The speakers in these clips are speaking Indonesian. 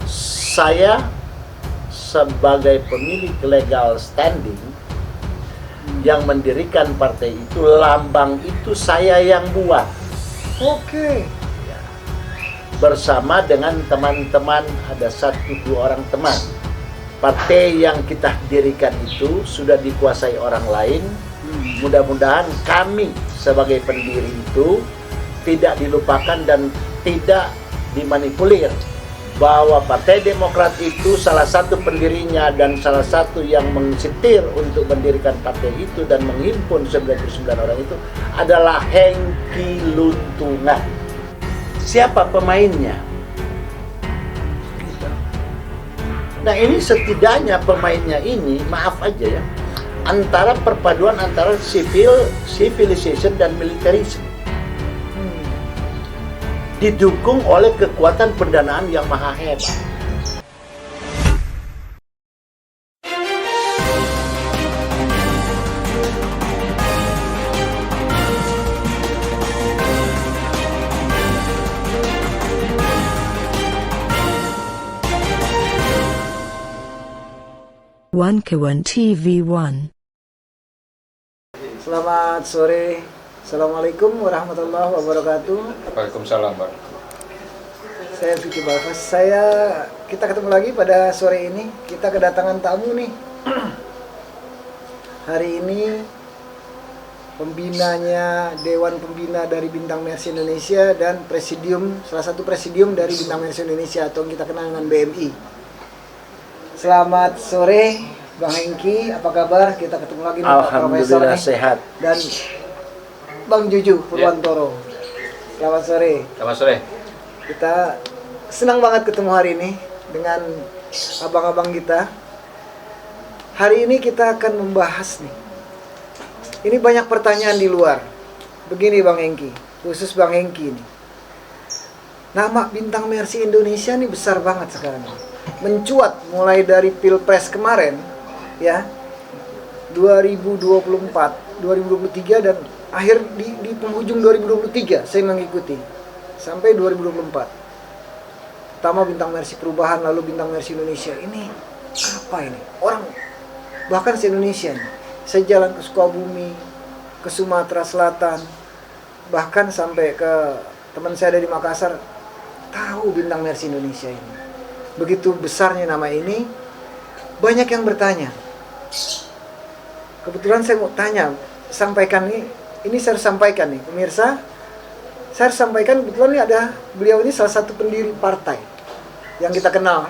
Saya sebagai pemilik legal standing yang mendirikan partai itu, lambang itu saya yang buat. Oke. Bersama dengan teman-teman, ada 1-2 orang teman. Partai yang kita dirikan itu sudah dikuasai orang lain. Mudah-mudahan kami sebagai pendiri itu tidak dilupakan dan tidak dimanipulir, bahwa Partai Demokrat itu salah satu pendirinya dan salah satu yang mensetir untuk mendirikan partai itu dan menghimpun 99 orang itu adalah Hengki Luntungan. Siapa pemainnya? Gitu. Nah, ini setidaknya pemainnya ini, maaf aja ya, antara perpaduan antara civilization dan militarisme. Didukung oleh kekuatan pendanaan yang maha hebat. One Kawan TV1. Selamat sore. Assalamualaikum warahmatullahi wabarakatuh. Waalaikumsalam, Pak. Saya Vicky Balfas. Kita ketemu lagi pada sore ini. Kita kedatangan tamu nih. Hari ini pembinanya, Dewan Pembina dari Bintang Mersi Indonesia dan salah satu presidium dari Bintang Mersi Indonesia atau yang kita kenal dengan BMI. Selamat sore, Bang Hengki. Apa kabar? Kita ketemu lagi nih, Pak Profesor Alhamdulillah nih. sehat. Dan Bang Juju Purwantoro. Selamat sore. Selamat sore. Kita senang banget ketemu hari ini dengan abang-abang kita. Hari ini kita akan membahas nih. Ini banyak pertanyaan di luar. Begini Bang Hengki, khusus Bang Hengki nih. Nama Bintang Mersi Indonesia nih besar banget sekarang. Mencuat mulai dari Pilpres kemarin ya. 2024, 2023 dan akhir di penghujung 2023 saya mengikuti sampai 2024. Pertama Bintang Mersi Perubahan, lalu Bintang Mersi Indonesia. Ini apa ini? Orang bahkan se-Indonesia nih. Saya jalan ke Sukabumi, ke Sumatera Selatan, bahkan sampai ke teman saya dari Makassar, tahu Bintang Mersi Indonesia ini. Begitu besarnya nama ini, banyak yang bertanya. Kebetulan saya mau tanya, sampaikan nih, ini saya harus sampaikan nih, pemirsa. Saya harus sampaikan, kebetulan nih beliau ini salah satu pendiri partai yang kita kenal,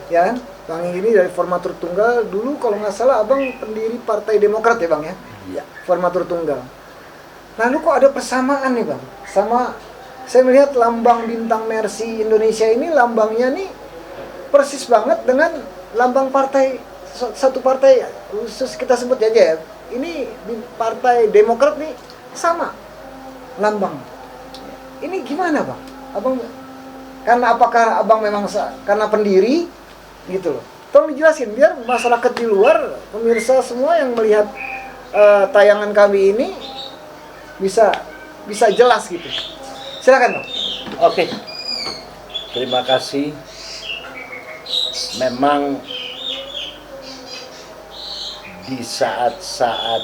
ya kan? Bang ini dari Formatur Tunggal, dulu kalau nggak salah abang pendiri Partai Demokrat ya Bang ya? Iya. Formatur Tunggal. Lalu kok ada persamaan nih Bang? Sama, saya melihat lambang Bintang Mersi Indonesia ini lambangnya nih persis banget dengan lambang partai, satu partai, khusus kita sebut aja ya. Ini Partai Demokrat nih sama lambang. Ini gimana Bang? Abang, karena apakah abang memang karena pendiri gitu loh? Tolong dijelasin biar masyarakat di luar, pemirsa semua yang melihat tayangan kami ini bisa jelas gitu. Silakan Bang. Oke. Terima kasih. Memang di saat-saat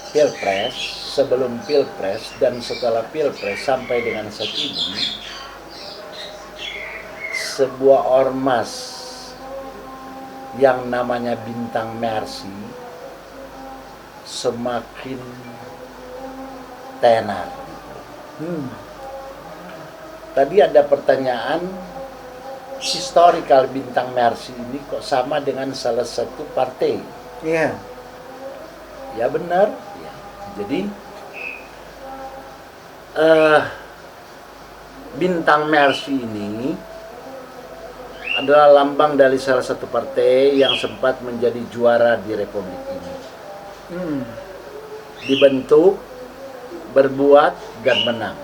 Pilpres, sebelum Pilpres dan setelah Pilpres sampai dengan saat ini, sebuah ormas yang namanya Bintang Mersi semakin tenar. Tadi ada pertanyaan, historical Bintang Mersi ini kok sama dengan salah satu partai? Iya. Ya benar. Ya. Jadi Bintang Mersi ini adalah lambang dari salah satu partai yang sempat menjadi juara di Republik ini. Dibentuk, berbuat, dan menang.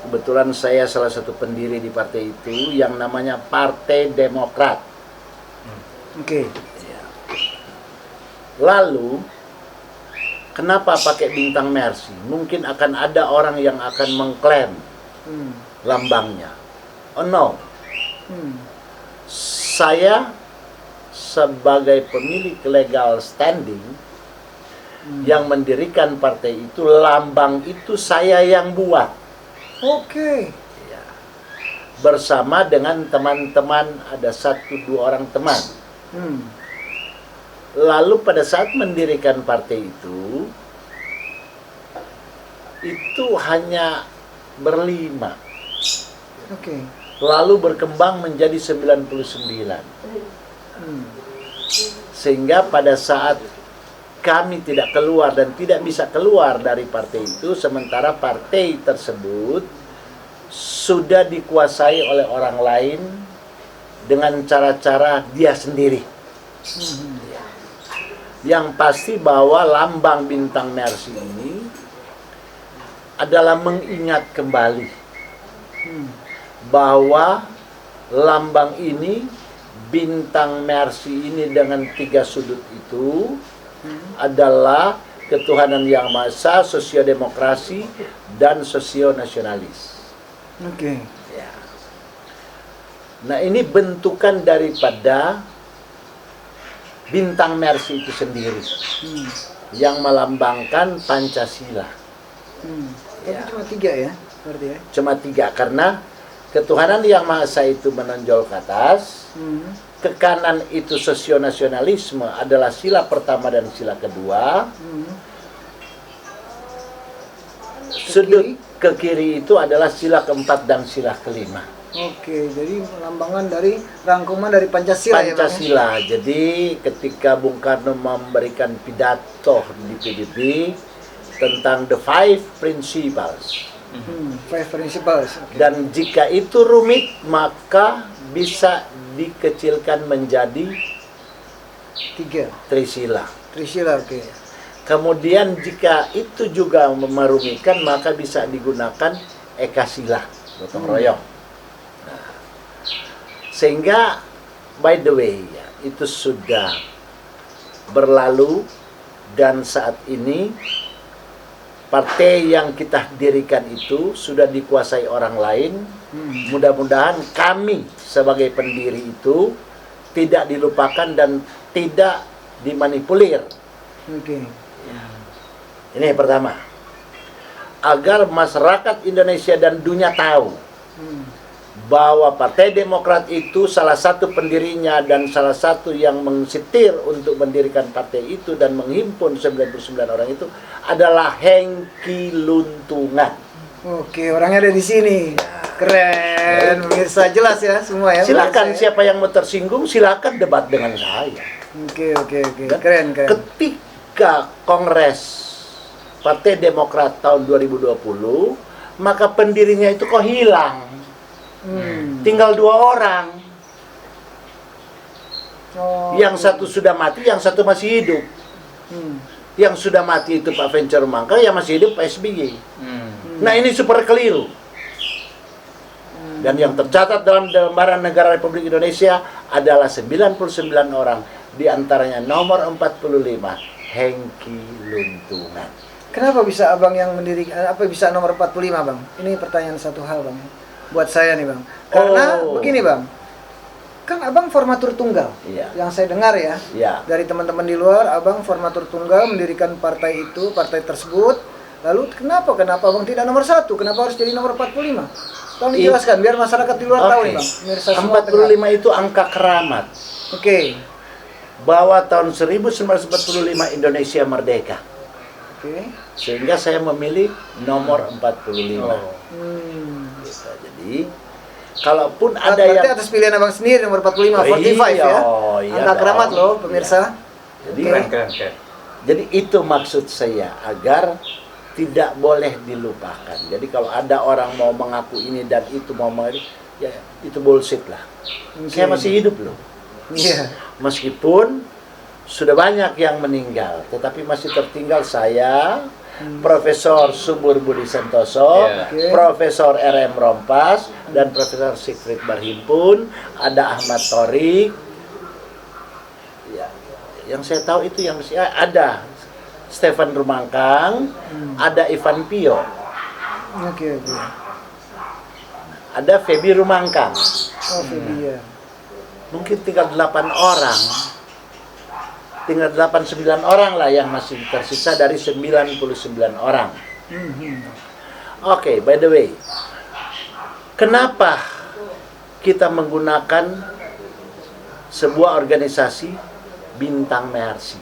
Kebetulan saya salah satu pendiri di partai itu yang namanya Partai Demokrat. Oke. Lalu, kenapa pakai Bintang Mersi? Mungkin akan ada orang yang akan mengklaim lambangnya. Oh no. Saya sebagai pemilik legal standing yang mendirikan partai itu, lambang itu saya yang buat. Oke. Ya. Bersama dengan teman-teman, ada 1-2 orang teman. Lalu pada saat mendirikan partai itu hanya berlima. Oke. Lalu berkembang menjadi 99. Sehingga pada saat kami tidak keluar dan tidak bisa keluar dari partai itu, sementara partai tersebut sudah dikuasai oleh orang lain dengan cara-cara dia sendiri. Yang pasti bahwa lambang bintang Mercy ini adalah mengingat kembali bahwa lambang ini, bintang Mercy ini dengan 3 sudut itu adalah ketuhanan yang Maha Esa, sosiodemokrasi, dan sosionasionalis. Oke. Ya. Nah, ini bentukan daripada bintang Mercy itu sendiri yang melambangkan Pancasila. Tapi cuma 3 ya, berarti ya? Cuma 3 karena ketuhanan yang Maha Esa itu menonjol ke atas, ke kanan itu sosionasionalisme adalah sila pertama dan sila kedua, sudut ke kiri itu adalah sila keempat dan sila kelima. Oke, jadi melambangkan dari rangkuman dari Pancasila, Pancasila. ya Bang? Jadi ketika Bung Karno memberikan pidato di PBB tentang the 5 principles. 5 principles. Okay. Dan jika itu rumit, maka bisa dikecilkan menjadi 3 Trisila. Trisila, oke. Kemudian jika itu juga merumitkan, maka bisa digunakan Ekasila, gotong royong. Nah, sehingga by the way, ya, itu sudah berlalu dan saat ini partai yang kita dirikan itu sudah dikuasai orang lain. Mudah-mudahan kami sebagai pendiri itu tidak dilupakan dan tidak dimanipulir. Oke. Ini yang pertama. Agar masyarakat Indonesia dan dunia tahu bahwa Partai Demokrat itu salah satu pendirinya dan salah satu yang mensetir untuk mendirikan partai itu dan menghimpun 99 orang itu adalah Hengki Luntungan. Oke, orangnya ada di sini. Keren, pemirsa, jelas ya semua ya. Silakan pemirsa, ya? siapa yang mau tersinggung silakan debat dengan saya. Oke. Dan Keren. ketika Kongres Partai Demokrat tahun 2020, maka pendirinya itu kok hilang. Tinggal 2 orang. Yang satu sudah mati, yang satu masih hidup. Yang sudah mati itu Pak Vencer Mangka, yang masih hidup Pak SBY. Nah, ini super keliru. Dan yang tercatat dalam lembaran negara Republik Indonesia adalah 99 orang. Di antaranya nomor 45, Hengki Luntungan. Kenapa bisa abang yang mendirikan, apa bisa nomor 45 bang? Ini pertanyaan satu hal bang, buat saya nih bang. Karena begini bang, kan abang formatur tunggal. Iya. Yang saya dengar ya, Iya. dari teman-teman di luar, abang formatur tunggal mendirikan partai itu, partai tersebut. Lalu kenapa abang tidak nomor 1? Kenapa harus jadi nomor 45? Tolong dijelaskan biar masyarakat di luar tahu nih bang. Pemirsa semua 45 itu angka keramat. Oke. Bahwa tahun 1945 Indonesia merdeka. Oke. Sehingga saya memilih nomor 45. Gitu. Jadi, kalaupun ada Berarti yang atas pilihan abang sendiri nomor 45, 45 ya. Iya Angka keramat dong. loh pemirsa. Jadi, Oke. jadi itu maksud saya, agar tidak boleh dilupakan. Jadi kalau ada orang mau mengaku ini dan itu mau ya itu bullshit lah. Saya masih hidup loh. Iya. Meskipun sudah banyak yang meninggal, tetapi masih tertinggal saya, Profesor Subur Budi Santoso, Profesor RM Rompas, dan Profesor Sigfrid Barhimpun, ada Ahmad Thorik. Ya, yang saya tahu itu yang masih ada Stefan Rumangkang, ada Ivan Pio. Oke. ada Feby Rumangkang. Oh, Feby ya. Mungkin tinggal 8 orang. Tinggal 8-9 orang lah yang masih tersisa dari 99 orang. Oke, by the way, kenapa kita menggunakan sebuah organisasi Bintang Mercy?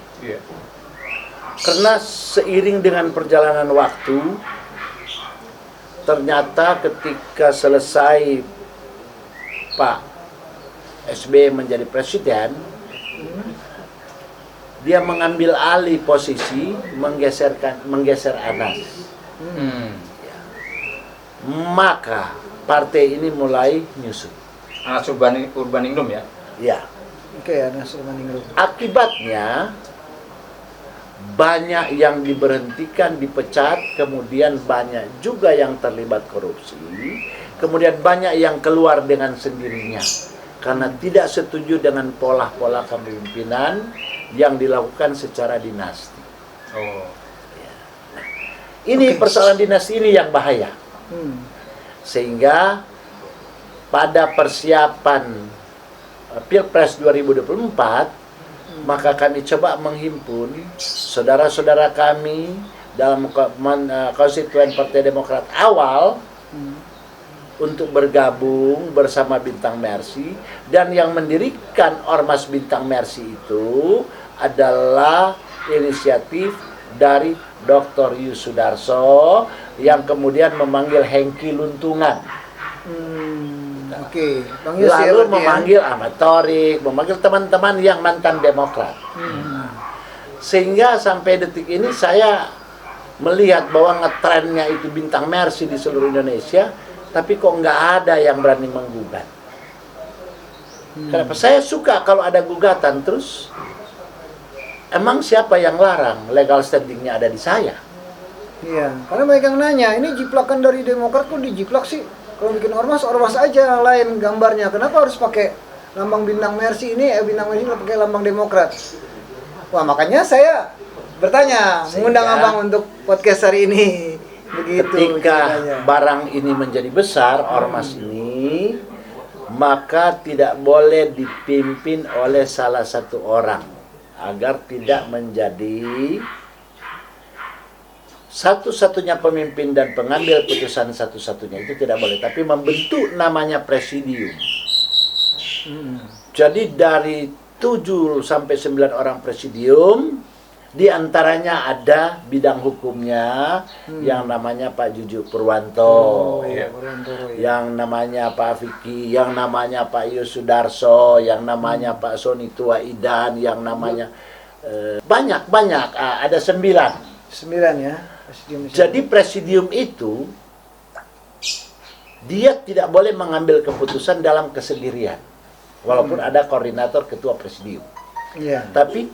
Karena seiring dengan perjalanan waktu, ternyata ketika selesai Pak SBY menjadi presiden, dia mengambil alih posisi, menggeser Anas. Maka partai ini mulai nyusut. Anas Urbaningrum ya? Ya. Oke, Anas Urbaningrum. Akibatnya banyak yang diberhentikan, dipecat, kemudian banyak juga yang terlibat korupsi, kemudian banyak yang keluar dengan sendirinya karena tidak setuju dengan pola-pola kepemimpinan yang dilakukan secara dinasti. Ini persoalan dinasti ini yang bahaya. Sehingga pada persiapan Pilpres 2024, maka kami coba menghimpun saudara-saudara kami dalam konstituen Partai Demokrat awal untuk bergabung bersama Bintang Mercy, dan yang mendirikan Ormas Bintang Mercy itu adalah inisiatif dari Dr. Yusudarso yang kemudian memanggil Hengki Luntungan. Oke, Bang Yus ya, Lalu berarti memanggil Ahmad Thorik, memanggil teman-teman yang mantan Demokrat. Sehingga sampai detik ini saya melihat bahwa ngetrennya itu Bintang Mercy di seluruh Indonesia, tapi kok nggak ada yang berani menggugat. Kenapa? Saya suka kalau ada gugatan. Terus emang siapa yang larang? Legal standingnya ada di saya. Iya, karena banyak yang nanya, ini jiplakan dari Demokrat kok dijiplak sih? Kalau bikin ormas aja yang lain gambarnya. Kenapa harus pakai lambang Bintang Mercy ini? Bintang Mercy pakai lambang Demokrat. Wah, makanya saya bertanya, mengundang Abang untuk podcast hari ini. Begitu. Ketika ceritanya. barang ini menjadi besar, ormas ini, maka tidak boleh dipimpin oleh salah satu orang agar tidak menjadi satu-satunya pemimpin dan pengambil putusan satu-satunya. Itu tidak boleh, tapi membentuk namanya presidium. Jadi dari 7 sampai 9 orang presidium, di antaranya ada bidang hukumnya yang namanya Pak Juju Purwanto, yang namanya Pak Vicky, yang namanya Pak Yusudarso, yang namanya Pak Soni Tuaidan, yang namanya banyak, ada 9 ya. Jadi presidium itu dia tidak boleh mengambil keputusan dalam kesendirian, walaupun ada koordinator ketua presidium. Iya. Tapi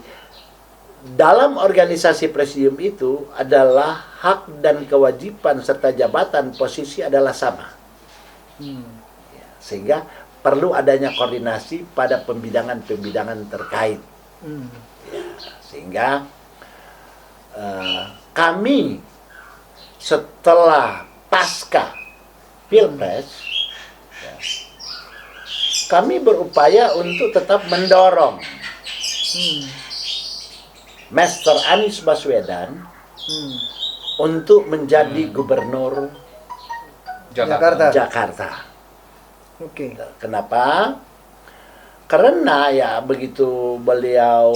dalam organisasi presidium itu adalah hak dan kewajiban serta jabatan posisi adalah sama. Sehingga perlu adanya koordinasi pada pembidangan-pembidangan terkait. Sehingga kami setelah pasca Pilpres, kami berupaya untuk tetap mendorong Master Anies Baswedan untuk menjadi gubernur Jakarta. Oke. Kenapa? Karena ya begitu beliau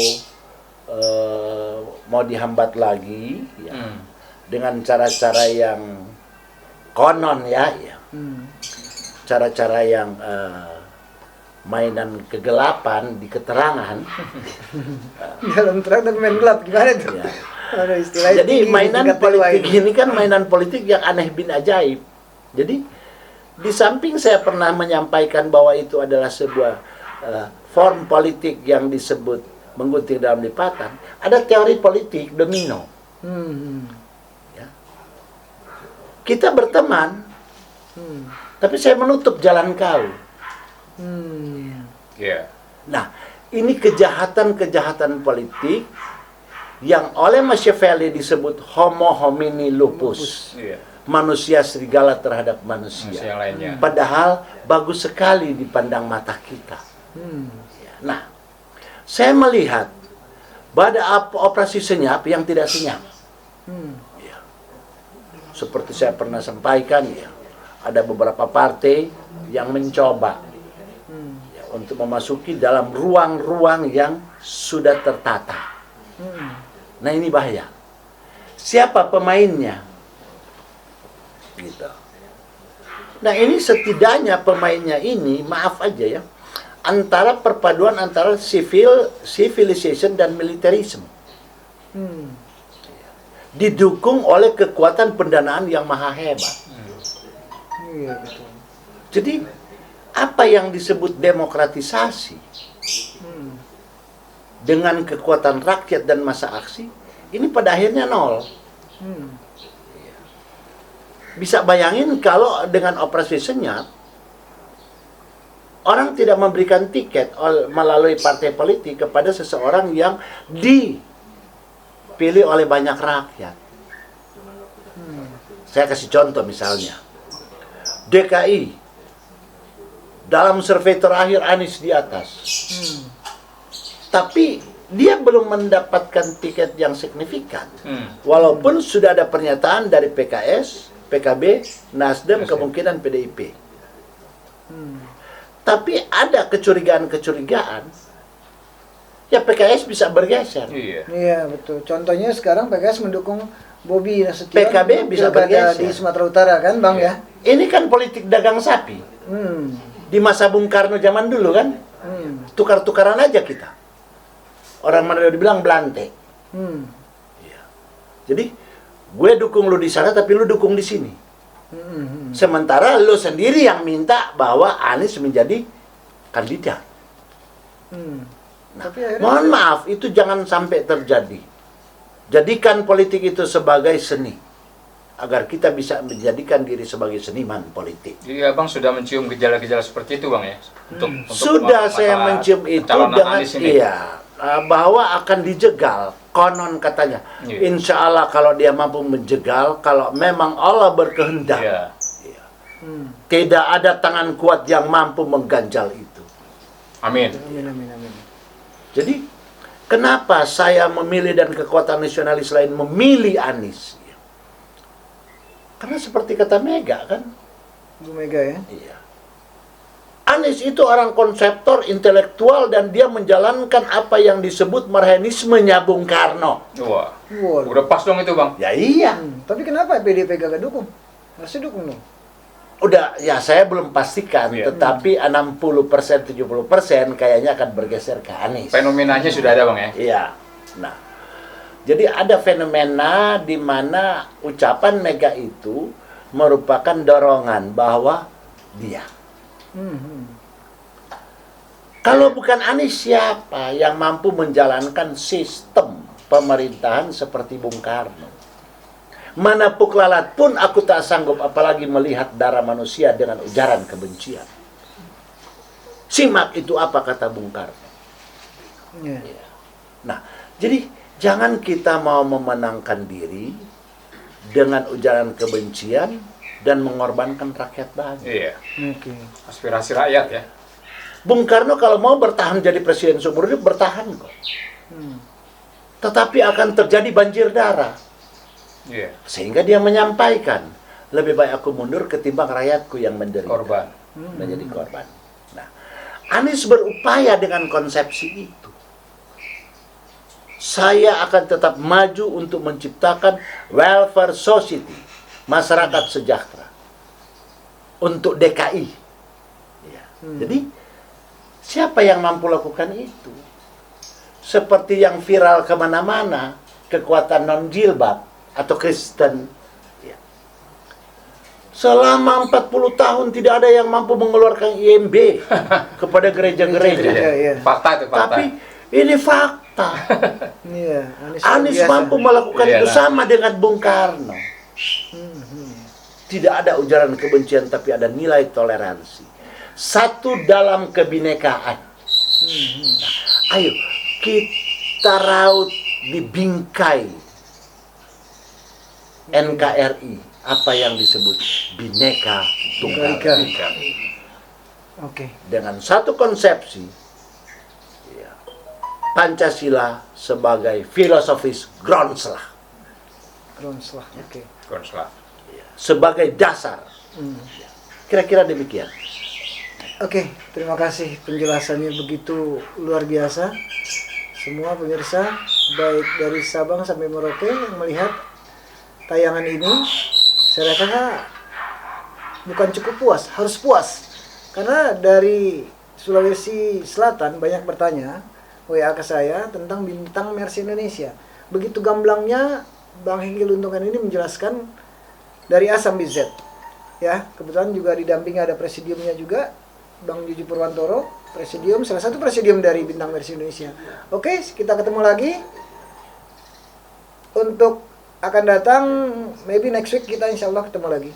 mau dihambat lagi ya, dengan cara-cara yang konon ya. Cara-cara yang mainan kegelapan di keterangan. Dalam terang dan main gelap gimana tuh? Ya. Ada istilahnya. Jadi mainan politik ini kan mainan politik yang aneh bin ajaib. Jadi di samping saya pernah menyampaikan bahwa itu adalah sebuah form politik yang disebut menggunting dalam lipatan, ada teori politik domino. Ya. Kita berteman, tapi saya menutup jalan kau. Nah, ini kejahatan-kejahatan politik yang oleh Machiavelli disebut homo homini lupus. manusia serigala terhadap manusia. Yang lainnya. Padahal bagus sekali dipandang mata kita. Hmm. Nah, saya melihat pada operasi senyap yang tidak senyap. Hmm. Ya. Seperti saya pernah sampaikan, ya, ada beberapa partai yang mencoba ya, untuk memasuki dalam ruang-ruang yang sudah tertata. Nah, ini bahaya. Siapa pemainnya? Gitu. Nah, ini setidaknya pemainnya ini, maaf aja ya, antara perpaduan antara civilization dan militarisme. Didukung oleh kekuatan pendanaan yang maha hebat. Iya, betul. Jadi, apa yang disebut demokratisasi dengan kekuatan rakyat dan massa aksi, ini pada akhirnya nol. Bisa bayangin kalau dengan operasi senyap, orang tidak memberikan tiket melalui partai politik kepada seseorang yang dipilih oleh banyak rakyat. Saya kasih contoh misalnya, DKI, dalam survei terakhir Anies di atas. Tapi dia belum mendapatkan tiket yang signifikan. Walaupun sudah ada pernyataan dari PKS, PKB, Nasdem, kemungkinan PDIP. Tapi ada kecurigaan-kecurigaan. Ya PKS bisa bergeser. Iya, betul. Contohnya sekarang PKS mendukung Bobi Nasution. PKB bisa pilkada bergeser. di Sumatera Utara kan, Bang ya? Ini kan politik dagang sapi. Di masa Bung Karno zaman dulu kan, tukar-tukaran aja kita. Orang mana dibilang belante. Ya. Jadi, gue dukung lu di sana, tapi lu dukung di sini. Sementara lu sendiri yang minta bahwa Anies menjadi kandidat. Nah, Tapi akhirnya mohon maaf, itu jangan sampai terjadi. Jadikan politik itu sebagai seni, agar kita bisa menjadikan diri sebagai seniman politik. Jadi abang sudah mencium gejala-gejala seperti itu bang ya? Untuk Sudah saya masalah mencium itu pencalonan dengan Anies ini. bahwa akan dijegal, konon katanya. Iya. Insya Allah kalau dia mampu menjegal, kalau memang Allah berkehendak, Iya. tidak ada tangan kuat yang mampu mengganjal itu. Amin. Amin. Jadi kenapa saya memilih dan kekuatan nasionalis lain memilih Anies? Karena seperti kata Mega kan, Bu Mega ya. iya. Anies itu orang konseptor, intelektual, dan dia menjalankan apa yang disebut marhenismenya Bung Karno. Wah. Wow. Udah pas dong itu bang. Ya iya. Tapi kenapa PDIP gak dukung? Harusnya dukung dong. Udah, ya saya belum pastikan, Iya. tetapi 60%, 70% kayaknya akan bergeser ke Anies. Fenomenanya sudah ada bang ya? Iya. Nah, jadi ada fenomena di mana ucapan Mega itu merupakan dorongan bahwa dia. Kalau bukan Anies, siapa yang mampu menjalankan sistem pemerintahan seperti Bung Karno? Mana puklalat pun aku tak sanggup, apalagi melihat darah manusia dengan ujaran kebencian. Simak itu apa kata Bung Karno. Iya. Nah, jadi jangan kita mau memenangkan diri dengan ujaran kebencian dan mengorbankan rakyat banyak. Iya. Oke. Aspirasi rakyat ya. Bung Karno kalau mau bertahan jadi presiden seumur hidup, bertahan kok. Tetapi akan terjadi banjir darah. Iya. Sehingga dia menyampaikan, lebih baik aku mundur ketimbang rakyatku yang menderita. Korban. Menjadi korban. Nah, Anies berupaya dengan konsepsi itu. Saya akan tetap maju untuk menciptakan welfare society, masyarakat sejahtera untuk DKI. Ya. Jadi siapa yang mampu lakukan itu? Seperti yang viral kemana-mana, kekuatan non-jilbab atau Kristen. Ya. Selama 40 tahun tidak ada yang mampu mengeluarkan IMB kepada gereja-gereja. Iya. Fakta itu fakta. Tapi ini fakta. Iya, Anies biasa. mampu melakukan itu Iyalah. sama dengan Bung Karno. Tidak ada ujaran kebencian, tapi ada nilai toleransi. Satu dalam kebinekaan. Nah, ayo kita raut di bingkai NKRI, apa yang disebut Bhinneka Tunggal Ika. Ika. Oke. Dengan satu konsepsi, ya, Pancasila sebagai filosofis Groundslah, Groundslah. Oke. Konsla. sebagai dasar. Hmm. Kira-kira demikian. Oke, terima kasih penjelasannya begitu luar biasa. Semua pemirsa, baik dari Sabang sampai Merauke yang melihat tayangan ini, saya rasa bukan cukup puas, harus puas. Karena dari Sulawesi Selatan banyak bertanya, WA ke saya tentang bintang Mercy Indonesia. Begitu gamblangnya Bang Hengki Luntungan ini menjelaskan dari A sampai Z. Ya, kebetulan juga didampingi ada presidiumnya juga, Bang Juju Purwantoro, presidium, salah satu presidium dari Bintang Mercy Indonesia. Oke, kita ketemu lagi. Untuk akan datang, maybe next week kita insya Allah ketemu lagi.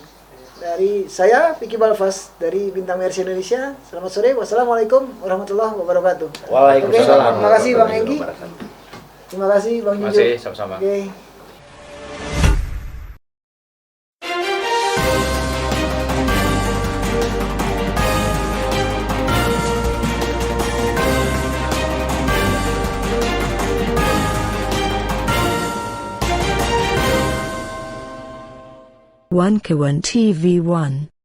Dari saya, Vicky Balfas, dari Bintang Mercy Indonesia. Selamat sore, wassalamualaikum warahmatullahi wabarakatuh. Waalaikumsalam. Oke, terima kasih Bang warahmatullahi Hengki. wabarakatuh. Terima kasih Bang Terima Juju. kasih, sama-sama. Oke. One Kawan TV 1.